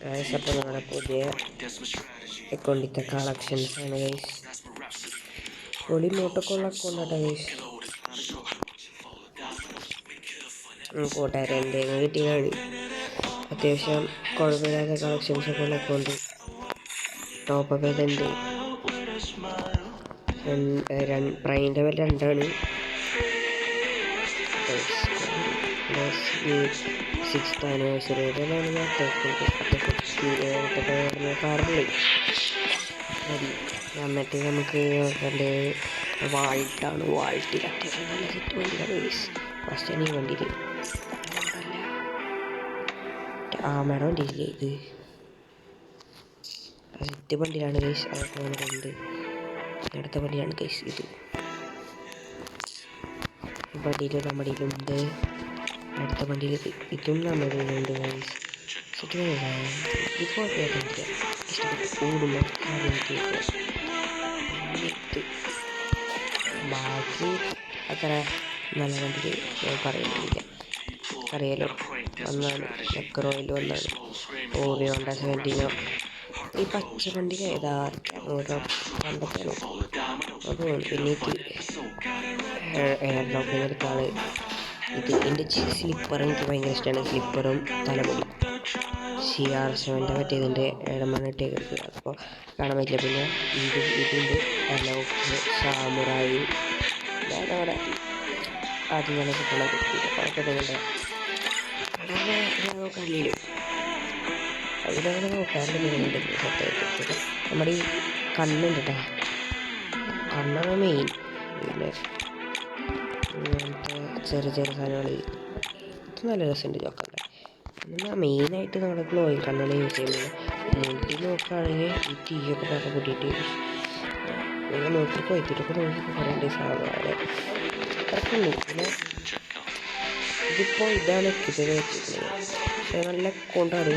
അപ്പോൾ നമ്മുടെ പുതിയ അക്കൗണ്ടിലത്തെ കളക്ഷൻസ് ആണ് ഗൈസ്. പൊളി മോട്ടൊക്കെയുള്ള അക്കൗണ്ടാട്ടോ ഗൈസ്. കൂട്ടുകാരെ എന്തെങ്കിലും കിട്ടിയതാണ്. അത്യാവശ്യം കുഴപ്പമില്ലാത്ത കളക്ഷൻസൊക്കെ ഉള്ള അക്കൗണ്ട്. ടോപ്പൊക്കെ ഇതുണ്ട്. പ്രൈം ലെവൽ 2 ആണ്. ഈ 6th ആനിവേഴ്സറിയുടെ പറഞ്ഞില്ലേ. എന്നിട്ട് നമുക്ക് നോക്കേണ്ടത് വാൾട്ടാണ്. വാൾട്ടിൽ അത്യാവശ്യം നല്ല സെറ്റ് വണ്ടിയാണ് ഗൈസ്. ഫസ്റ്റ് തന്നെ ഈ വണ്ടിയിൽ ആമയുടെ വണ്ടിയില്ലേ ഇത്, സെറ്റ് വണ്ടിയിലാണ് ഗൈസ്. അതൊക്കെ വന്നിട്ടുണ്ട്. അടുത്ത വണ്ടിയാണ് ഗൈസ് ഇത്. വണ്ടിയിൽ നമ്മുടെ ഉണ്ട്. അടുത്ത വണ്ടിയിൽ ഇതും നമ്മുടെ ഉണ്ട് ഗൈസ്. സെറ്റ് വണ്ടിയാണ്. ഇപ്പോൾ കൂടുമ്പോൾ ബാക്കി അത്ര നല്ല വണ്ടിയിൽ പറയുന്നില്ല. അറിയാലോ, ഒന്നാണ് നെക്രോയിൽ ഒന്നാണ് ഓറിയോണ്ട 17. ഈ പച്ച വണ്ടിക്ക് ഏതാ ഓരോ പണ്ടൊക്കെയാണോ അതുകൊണ്ട്. പിന്നെ എയർ ഡ്രോപ്പിൻ്റെ അടുത്താണ് ഇത്. എൻ്റെ സ്ലിപ്പർ എനിക്ക് ഭയങ്കര ഇഷ്ടമാണ്. സ്ലിപ്പറും തലമുടി CR7 മറ്റേതിൻ്റെ ഇടമണ്ണിട്ടേക്ക് അപ്പോൾ കാണാൻ പറ്റില്ല. പിന്നെ ഇതുണ്ട് അലോക്ക് സാമുറായി. അവിടെ ആദ്യം തന്നെ കിട്ടണ അതൊക്കെ നിങ്ങളുടെ കല്ലിലും അതിലങ്ങനെ നോക്കാറുണ്ട്. മീനുണ്ട് സത്യമായിട്ട്. നമ്മുടെ ഈ കണ്ണുണ്ട് കേട്ടോ, കണ്ണാണ് മെയിൻ. പിന്നെ ഇങ്ങനത്തെ ചെറിയ ചെറിയ സാധനങ്ങൾ ഇത് നല്ല രസമുണ്ട് ചോക്കണ്ട. എന്നാൽ മെയിനായിട്ട് നമ്മുടെ ഗ്ലോയിങ് കണ്ണാണ് യൂസ് ചെയ്യുന്നത്. മുടി നോക്കുകയാണെങ്കിൽ ഈ തീയൊക്കെ പറഞ്ഞ കൂട്ടിയിട്ട് നിങ്ങൾ നോക്കി കൊയ്ത്തിട്ടൊക്കെ നോക്കിയിട്ട് പറയേണ്ട സാധനമാണ് അത്രക്കുള്ളൂ. പിന്നെ ഇതിപ്പോൾ ഇതാണ് എത്തിച്ചത് വെച്ചിട്ടുള്ളത്. പക്ഷേ നല്ല കൊണ്ടാണ്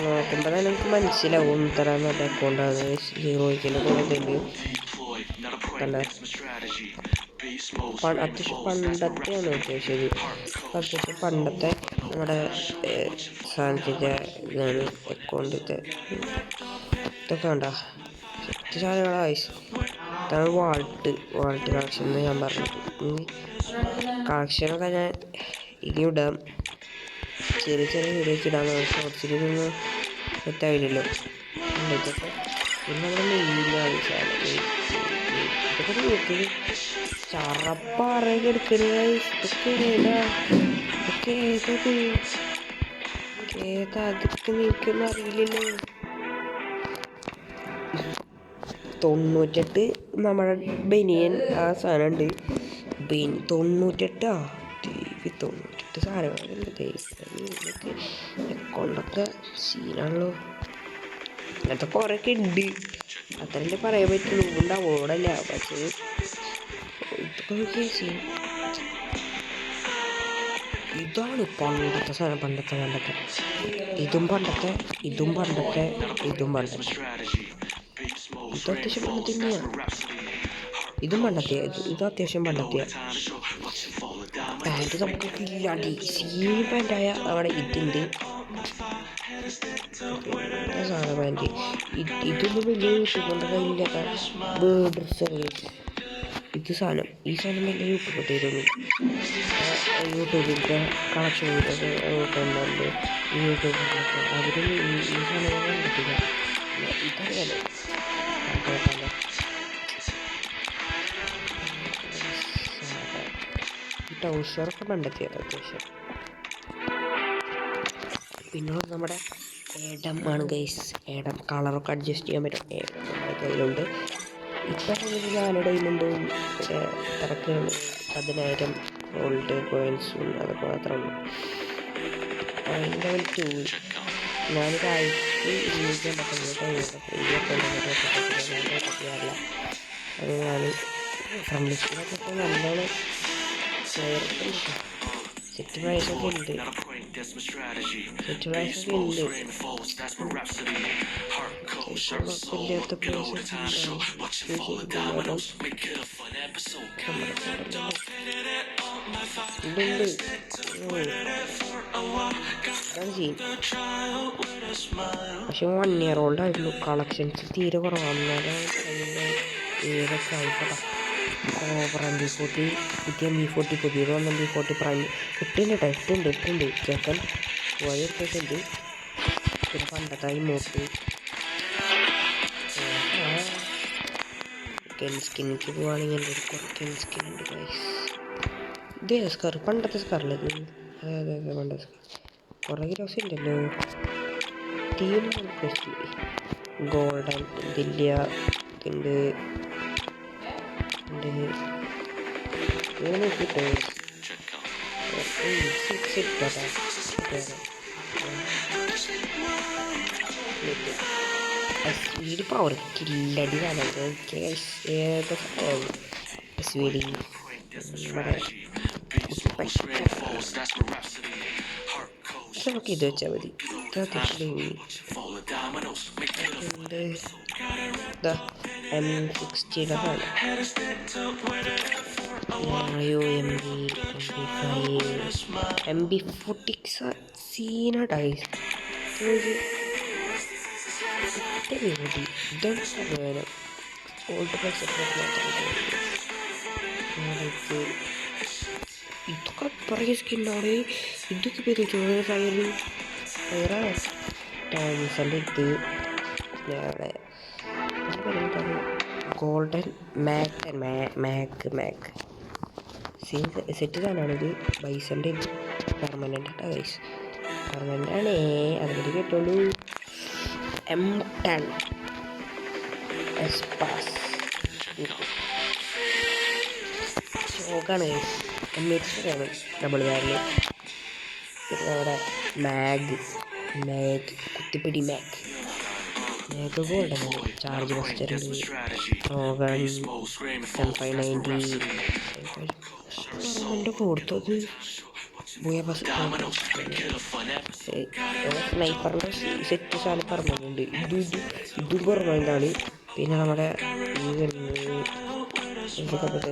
നോക്കുമ്പോൾ തന്നെ നമുക്ക് മനസ്സിലാവും ഇത്ര നല്ല അക്കൗണ്ടാണ്. ഹീറോയ്ക്കിൻ്റെ കൊണ്ടുണ്ട് കണ്ട അത്യാവശ്യം പണ്ടത്തെയാണ്. അത്യാവശ്യം പണ്ടത്തെ നമ്മുടെ സാധനത്തിൻ്റെ ഇതാണ് അക്കൗണ്ടിൻ്റെ. ഇതൊക്കെ വേണ്ട സെറ്റ് സാധനങ്ങളാണ്. ഇതാണ് വാൾട്ട് കളക്ഷൻ എന്ന് ഞാൻ പറഞ്ഞത്. കളക്ഷനൊക്കെ ഞാൻ ഇനി ഇടാം. ചെറിയ ചെറിയ വീഡിയോസ് ഇടാൻ ഷോർട്സിലൊന്നും സെറ്റാവില്ലല്ലോ. ഇതൊക്കെ പിന്നെ നമ്മുടെ മെയിനാണ് സാധനം. ഇതൊക്കെ നോക്കി ചറപ്പാറൊക്കെ എടുക്കുന്നത്. ഇതൊക്കെ ഏതാ അതൊക്കെ നീക്കൊന്നും അറിയില്ലല്ലോ. 98 നമ്മുടെ ബനിയൻ ആ സാധനം ഉണ്ട്. 98 98 സാധനങ്ങളൊക്കെ കൊണ്ടൊക്കെ സീനാണല്ലോ. അങ്ങനത്തെ കുറേയൊക്കെ ഉണ്ട്. അത്രല്ലേ പറയാൻ പറ്റുള്ളൂ. ഉണ്ടാവോടല്ല പക്ഷേ ഇതൊക്കെ നോക്കിയ സീൻ. ഇതാണ് പണ്ടത്തെ സാധനം. പണ്ടത്തെ ഇതും പണ്ടത്തെ ഇത് അത്യാവശ്യം പണ്ടത്തെ തന്നെയാണ്. ഇതും പണ്ടത്തെ ഇത് അത്യാവശ്യം പണ്ടത്തെ പാൻറ്റ് നമുക്ക് ഇല്ലാണ്ടി സീൻ പാൻറ്റായ അവിടെ ഇതുണ്ട്. സാധനം പാൻറ്റ് ഇതൊന്നും വലിയ യൂട്യൂബിൻ്റെ കയ്യിലൊക്കെ ഡ്രസ്സ്. ഈ സാധനം വലിയ യൂട്യൂബിൽ യൂട്യൂബിൻ്റെ കളക്ഷൻ വീഡിയോസ് യൂട്യൂബിലൊക്കെ അവരും ഈ സാധനം കണ്ടിട്ടില്ല. ഇതറിയാലോ ടൗസറൊക്കെ കണ്ടെത്തിയത് അത്യാവശ്യം. പിന്നെ നമ്മുടെ ഏഡം ആണ് ഗൈസ്. ഏഡം കളറൊക്കെ അഡ്ജസ്റ്റ് ചെയ്യാൻ പറ്റും. ഏഡം നമ്മുടെ കയ്യിലുണ്ട്. ഇപ്പം ഞാനിടെ ഇന്നുണ്ടോ ഇത്രക്ക് 10,000 ഗോൾഡ് കോയിൻസും അതൊക്കെ മാത്രമേ ഉള്ളൂ. അതിൻ്റെ ഒരു ടൂൾ ഞാനൊരു ആഴ്ച ഉപയോഗിക്കാൻ പറ്റുന്നില്ല. അത് ഞാൻ ഫ്രണ്ട് ലിസ്റ്റിലൊക്കെ നല്ലോണം സെറ്റ് പ്രൈസൊക്കെ ഉണ്ട്. കുഴപ്പമില്ലാത്ത പ്രൈസ് അതാണ് സീൻ. പക്ഷെ 1 year old ആയിരുന്നു. കളക്ഷൻസ് തീരെ കുറവാണ്. ഏതൊക്കെ ആയിക്കോട്ടെ. കോബ്ര M40 പുതിയ M40 പുതിയത് വന്ന M40 പ്രൈം 8 ചെക്കൻ പോയിട്ടുണ്ട്. പിന്നെ പണ്ടത്തെ ഇമോട്ട് സ്കിന്നിക്ക് പോവുകയാണെങ്കിൽ എൻ്റെ ഒരു കുറയ്ക്കൻ സ്കിൻ ഉണ്ട് ഗൈസ്. ഇതേ സ്കാർ പണ്ടത്തെ സ്കാറില്ല ഇത്. അതെ പണ്ടത്തെ സ്കാർ കുറേ ഗ്രോസ് ഉണ്ടല്ലോ. ടീം ഗോൾഡൻ ഇതില്ല ഇതുണ്ട് ഇങ്ങനെ കിട്ടോ സ്പീഡ് പവർ കില്ലടി സ്പീഡ് നമുക്ക് ഇത് വെച്ചാൽ മതി. M60 MB40 സീനായി ഇതൊക്കെ പറയ സ്കിന്നാണ്. ഇതൊക്കെ പേര് ടോംസൻ്റെ ഇത് അവിടെ ഗോൾഡൻ മാക്ക് സെറ്റ് സാധനമാണിത്. ബൈസൻ്റെ ഇത് പെർമനൻ്റ് ആട്ടോ ഗൈസ്. പെർമനൻ്റ് ആണേ അതിൽ കേട്ടോളൂ. M10 എസ്പാസ് ഷോക്കാണ് guys. M80 double ബാരിൽ. പിന്നെ അവിടെ മാഗ് കുത്തിപ്പിടി മാഗ് ഗോൾഡൻ ചാർജ് ബസ്റ്റർ ഉണ്ട്. റോഗൺ 590 എൻ്റെ കൊടുത്തത് സ്നൈപ്പറിൻ്റെ സെറ്റ് സാധനം പെർമനൻ്റ് ഇതും പെർമനൻ്റാണ്. പിന്നെ നമ്മുടെ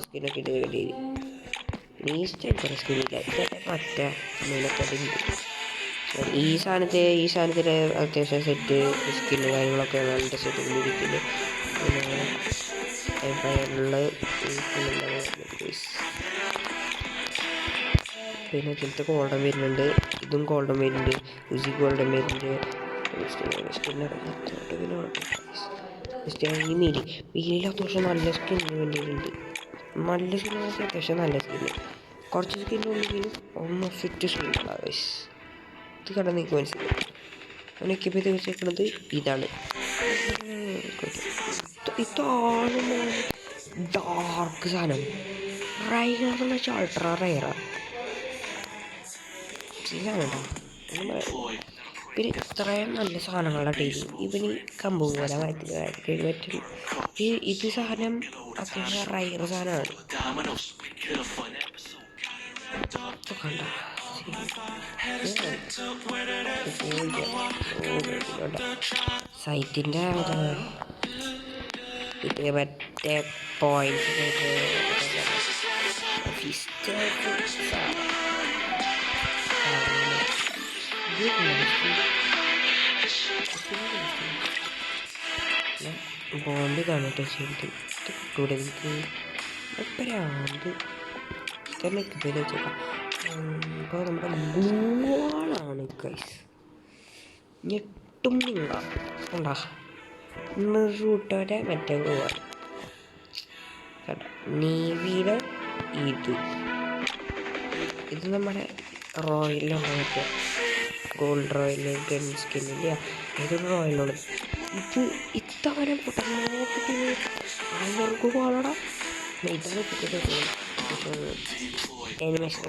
സ്കിന്നൊക്കെ ഇട്ട് വേണ്ടി സ്കിന്നില്ല മറ്റ മൂലക്കടി ഉണ്ട്. ഈ സാധനത്തിൽ അത്യാവശ്യം സെറ്റ് സ്കിന്ന് കാര്യങ്ങളൊക്കെ നല്ല സെറ്റ് ഇരിക്കുന്നത്. പിന്നെ ഫയറിലുള്ള പിന്നെ ഇതിലത്തെ ഗോൾഡൻ വരുന്നുണ്ട്. ഇതും ഗോൾഡൻ വരുന്നുണ്ട്. ഉസി ഗോൾഡൻ വരുന്നുണ്ട്. ഈ മീലിൽ അത്യാവശ്യം നല്ല സ്കിന്നിന് വേണ്ടിയിട്ടുണ്ട്. നല്ല സ്കിന്ന് അത്യാവശ്യം നല്ല സ്കിന്ന്. കുറച്ച് സ്കിന്നുണ്ടെങ്കിലും ഒന്ന് ഫിറ്റ് സ്കിന്നാണ്. ഇത് കണ്ടാൽ നിങ്ങൾക്ക് മനസ്സിലാവും. അവനൊക്കെ ഇപ്പോൾ ഇത് വെച്ചേക്കുന്നത് ഇതാണ്. ഇതാണ് ഡാർക്ക് സാധനം. റൈറെന്ന് വെച്ചാൽ അൾട്രാ റയറാണ്. പിന്നെ ഇത്രയും നല്ല സാധനങ്ങളുടെ ടീം ഇവന് കമ്പും പോലെ വരയ്ക്കാൻ പറ്റും. ഇത് സാധനം അത്യാവശ്യം റയർ സാധനമാണ്. കണ്ട സൈറ്റിൻ്റെ ഇത് മറ്റേ പോയിന്റ്സ് ബോംബ് കാണട്ടെ ശരി കിട്ടൂടെ എനിക്ക് എപ്പോഴാണ് തന്നെ പേര് വെച്ചേക്കാം. ഇപ്പോൾ നമ്മുടെ ഗോളാണ് ഗൈസ്. ഞെട്ടും ഉണ്ടാ റൂട്ടോടെ മറ്റേ ഗോളാണ് കേട്ടോ. നേവിയുടെ ഇത് നമ്മുടെ റോയലുള്ള മറ്റേ ഗോൾഡ് റോയൽ ഗൺ സ്കിന്നില്ല ഏതൊരു റോയലുള്ളത്. ഇത് ഇത്തവണ പൊട്ടങ്ങൾക്ക് പാടടാ ഇതാണ് animation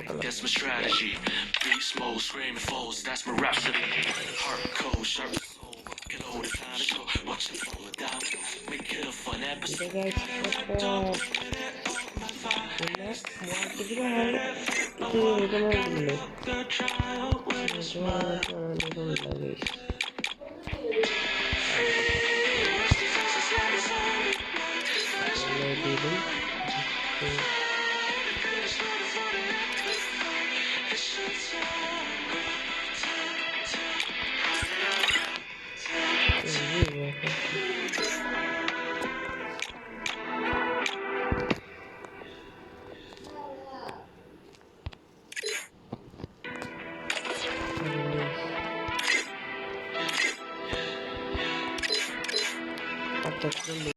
അത്രയ്ക്കുണ്ട്.